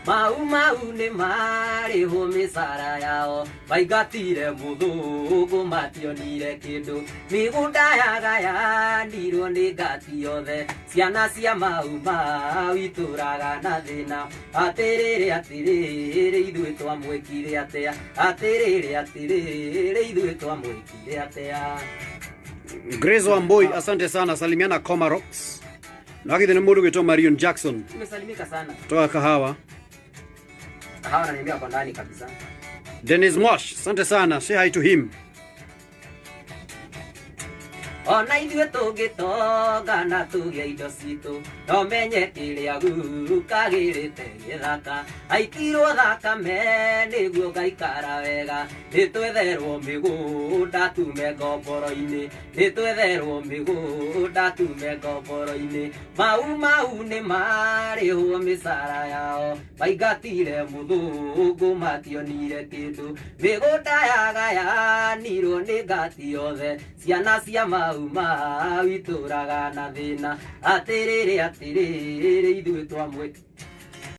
mau nĩ marĩhwo mĩcara yao maingatire mũthũngũ mationire kĩndũ mĩgũnda yagayanirwo nĩ ngati yothe ciana cia mau itũraga na thĩna atĩrĩrĩ ithuĩ twamwĩkire atĩa atĩrĩrĩ ithuĩ twamwĩkire atĩa. Grace Wambui, asante sana. Salimiana Comarox. Nakidhi ni mundu gitwa Marion Jackson. Nimesalimika sana. Toka Kahawa. Kahawa ananiambia kwa ndani kabisa. Dennis Mosh, asante sana. Say hi to him. Ona ithuĩ tũngĩtonga na tũgĩa indo citũ no menye kĩrĩa gũkagĩrĩte gĩthaka aikirwo thakame nĩguo ngaikara wega nĩtwetherwo mĩgũnda tume ngomboro-inĩ nĩtwetherwo mĩgũnda tume ngomboro-inĩ mau nĩ marĩhwo mĩcara yao maingatire mũthũngũ mationire kĩndũ mĩgũnda yagayanirwo nĩ ngati yothe ciana cia itũraga na thĩna atĩrĩrĩ ithuĩ twamwĩkire